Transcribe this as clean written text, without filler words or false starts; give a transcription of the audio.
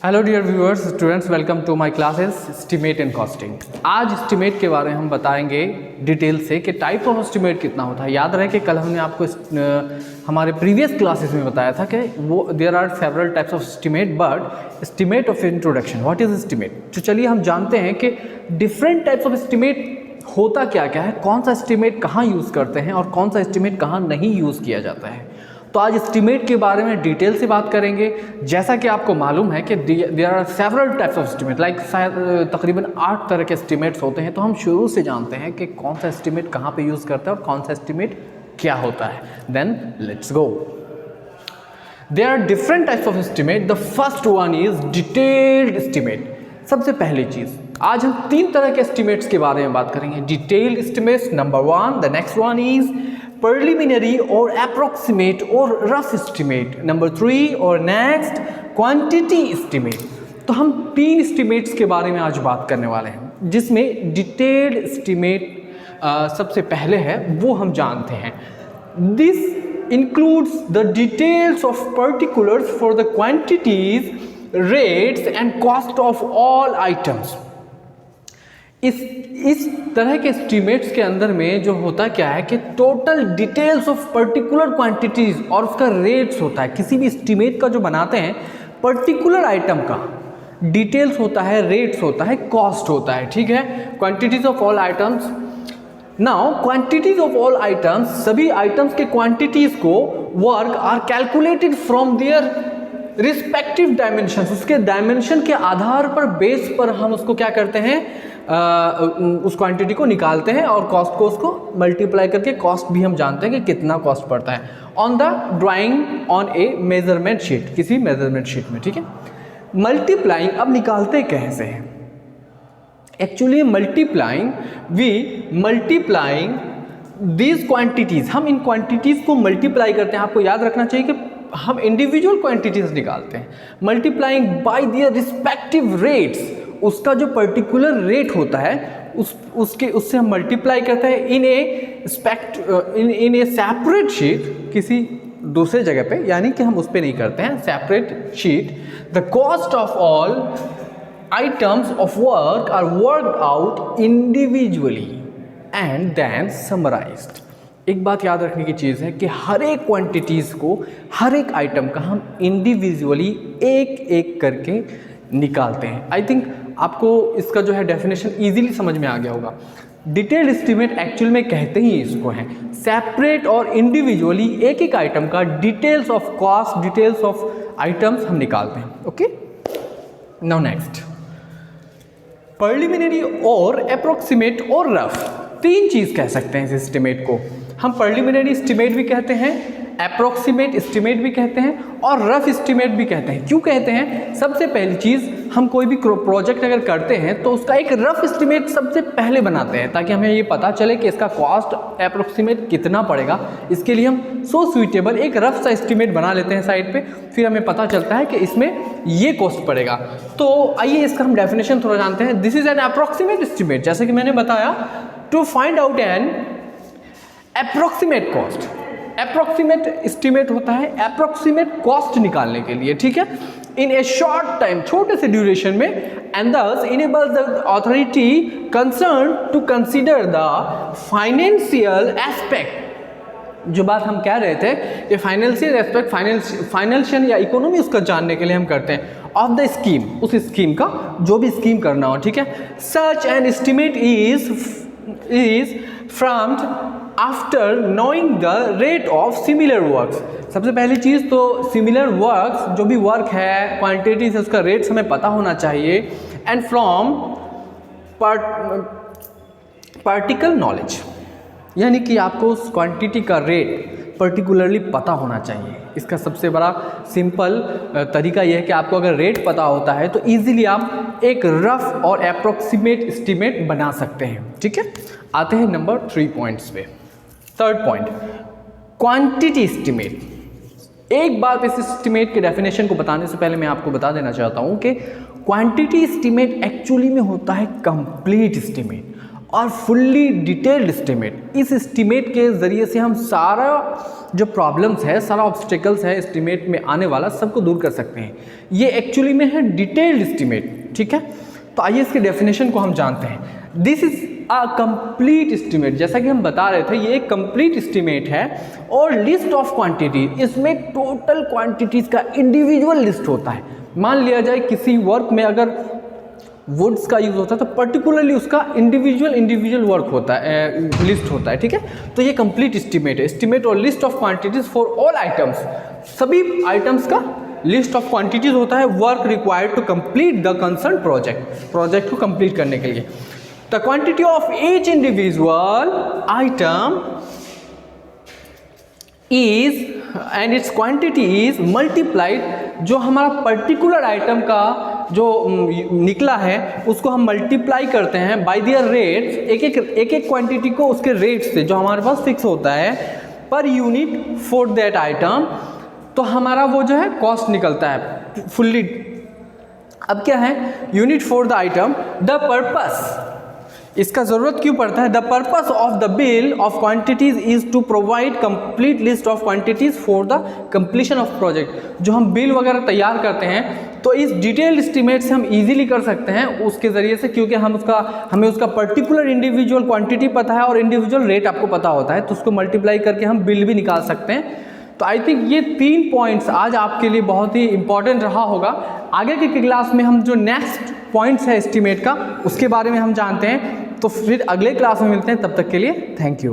Hello dear viewers students, welcome to my classes estimate and costing. आज estimate के बारे में हम बताएंगे डिटेल से कि टाइप ऑफ एस्टिमेट कितना होता है। याद रहे कि कल हमने आपको हमारे प्रीवियस क्लासेस में बताया था कि वो there are several types of estimate, but estimate of introduction, what is estimate. तो चलिए हम जानते हैं कि डिफरेंट टाइप्स ऑफ एस्टिमेट होता क्या क्या है, कौन सा एस्टिमेट कहाँ यूज़ करते हैं और कौन सा एस्टिमेट कहाँ नहीं यूज़ किया जाता है। तो आज एस्टिमेट के बारे में डिटेल से बात करेंगे। जैसा कि आपको मालूम है कि there are several types of estimate, like तकरीबन 8 तरह के एस्टिमेट्स होते हैं। तो हम शुरू से जानते हैं कि कौन सा एस्टिमेट कहाँ पे यूज़ करता है और कौन सा एस्टिमेट क्या होता है। Then let's go. There are different types of estimate. The first one is detailed estimate. सबसे पहली चीज़, आज हम 3 तरह के एस्टिमेट्स के बारे में बात करेंगे। Detailed estimates number 1, the next one is preliminary or approximate or rough estimate, number 3 और next quantity estimate। तो हम 3 एस्टिमेट्स के बारे में आज बात करने वाले हैं, जिसमें डिटेल्ड एस्टिमेट सबसे पहले है, वो हम जानते हैं। This includes the details of particulars for the quantities, rates and cost of all items। इस तरह के एस्टिमेट्स के अंदर में जो होता क्या है कि total details of particular quantities और उसका रेट्स होता है। किसी भी एस्टिमेट का जो बनाते हैं, पर्टिकुलर आइटम का डिटेल्स होता है, रेट्स होता है, कॉस्ट होता है, ठीक है। Quantities of all items. Now quantities of all items, सभी आइटम्स के क्वांटिटीज को work are calculated from their respective dimensions. उसके डायमेंशन के आधार पर, बेस पर हम उसको क्या करते हैं, उस क्वांटिटी को निकालते हैं और कॉस्ट को उसको मल्टीप्लाई करके कॉस्ट भी हम जानते हैं कि कितना कॉस्ट पड़ता है on the drawing on A measurement sheet, किसी मेजरमेंट शीट में, ठीक है। मल्टीप्लाइंग, अब निकालते कैसे हैं एक्चुअली। मल्टीप्लाइंग दीज क्वांटिटीज, हम इन क्वांटिटीज को मल्टीप्लाई करते हैं। आपको याद रखना चाहिए कि हम इंडिविजुअल क्वांटिटीज निकालते हैं। Multiplying by their respective rates, उसका जो पर्टिकुलर रेट होता है उससे हम मल्टीप्लाई करते हैं इन ए सेपरेट शीट, किसी दूसरे जगह पे, यानी कि हम उस पे नहीं करते हैं, separate sheet. The cost of all items of work are worked out individually and then summarised. एक बात याद रखने की चीज़ है कि हर एक क्वांटिटीज़ को, हर एक आइटम का हम इंडिविजुअली एक एक करके निकालते हैं। आई थिंक आपको इसका जो है डेफिनेशन इजीली समझ में आ गया होगा। डिटेल्ड एस्टिमेट एक्चुअल में कहते ही इसको हैं, सेपरेट और इंडिविजुअली एक एक आइटम का details of cost, details of items हम निकालते हैं। ओके, नाउ नेक्स्ट, प्रीलिमिनरी और अप्रोक्सीमेट और रफ। 3 चीज़ कह सकते हैं इस एस्टिमेट को। हम प्रीलिमिनरी एस्टिमेट भी कहते हैं, अप्रोक्सीमेट एस्टिमेट भी कहते हैं और रफ एस्टिमेट भी कहते हैं। क्यों कहते हैं? सबसे पहली चीज़, हम कोई भी प्रोजेक्ट अगर करते हैं तो उसका एक रफ एस्टिमेट सबसे पहले बनाते हैं, ताकि हमें ये पता चले कि इसका कॉस्ट अप्रोक्सीमेट कितना पड़ेगा। इसके लिए हम सुइटेबल एक रफ सा एस्टिमेट बना लेते हैं साइड पे, फिर हमें पता चलता है कि इसमें ये कॉस्ट पड़ेगा। तो आइए इसका हम डेफिनेशन थोड़ा जानते हैं। This is an approximate estimate. जैसे कि मैंने बताया, to find out an approximate cost. Approximate estimate होता है अप्रोक्सीमेट कॉस्ट निकालने के लिए, ठीक है, इन ए शॉर्ट टाइम, छोटे से ड्यूरेशन में, and this enables the authority concern to consider the financial aspect. जो बात हम कह रहे थे कि फाइनेंशियल एस्पेक्ट, फाइनेंशियल या इकोनॉमी उसका जानने के लिए हम करते हैं, ऑफ द स्कीम, उस स्कीम का, जो भी स्कीम करना हो, ठीक है। Such an estimate is framed after knowing the rate of similar works. सबसे पहली चीज़ तो सिमिलर वर्क्स, जो भी वर्क है, क्वांटिटीज, उसका रेट्स हमें पता होना चाहिए। एंड फ्रॉम पार्टिकल नॉलेज, यानी कि आपको उस क्वांटिटी का रेट पर्टिकुलरली पता होना चाहिए। इसका सबसे बड़ा सिंपल तरीका यह है कि आपको अगर रेट पता होता है तो इजीली आप एक रफ और अप्रोक्सीमेट एस्टिमेट बना सकते हैं, ठीक है। आते हैं नंबर 3 पॉइंट्स पे। Third point, quantity estimate. एक बात इस एस्टिमेट के डेफिनेशन को बताने से पहले मैं आपको बता देना चाहता हूं कि क्वांटिटी एस्टिमेट एक्चुअली में होता है कंप्लीट एस्टिमेट और फुल्ली डिटेल्ड एस्टिमेट। इस एस्टिमेट के ज़रिए से हम सारा जो प्रॉब्लम्स है, सारा ऑब्स्टेकल्स है एस्टिमेट में आने वाला, सबको दूर कर सकते हैं। ये एक्चुअली में है डिटेल्ड एस्टिमेट, ठीक है। तो आइए इसके डेफिनेशन को हम जानते हैं। This is a complete estimate, जैसा कि हम बता रहे थे ये एक कंप्लीट एस्टिमेट है और लिस्ट ऑफ क्वांटिटी, इसमें टोटल क्वांटिटीज़ का इंडिविजुअल लिस्ट होता है। मान लिया जाए किसी वर्क में अगर वुड्स का यूज़ होता है तो पर्टिकुलरली उसका इंडिविजुअल वर्क होता है, लिस्ट होता है, ठीक है। तो ये कंप्लीट एस्टिमेट है। एस्टिमेट और list of quantities for all items, सभी आइटम्स का लिस्ट ऑफ क्वांटिटीज होता है। Work required to complete the concern project को कंप्लीट करने के लिए। The quantity of each individual item is and its quantity is multiplied, जो हमारा पर्टिकुलर आइटम का जो निकला है उसको हम मल्टीप्लाई करते हैं बाय देयर रेट्स, एक एक क्वांटिटी को उसके रेट से जो हमारे पास फिक्स होता है per unit for that item, तो हमारा वो जो है कॉस्ट निकलता है फुल्ली। अब क्या है, unit for the item, the purpose, इसका ज़रूरत क्यों पड़ता है, the purpose of the bill of quantities is to provide complete list of quantities for the completion of project. जो हम बिल वगैरह तैयार करते हैं तो इस डिटेल्ड एस्टिमेट से हम इजीली कर सकते हैं उसके ज़रिए से, क्योंकि हमें उसका पर्टिकुलर इंडिविजुअल क्वांटिटी पता है और इंडिविजुअल रेट आपको पता होता है, तो उसको मल्टीप्लाई करके हम बिल भी निकाल सकते हैं। तो आई थिंक ये 3 पॉइंट्स आज आपके लिए बहुत ही इंपॉर्टेंट रहा होगा। आगे की क्लास में हम जो नेक्स्ट पॉइंट्स है एस्टिमेट का उसके बारे में हम जानते हैं। तो फिर अगले क्लास में मिलते हैं, तब तक के लिए थैंक यू।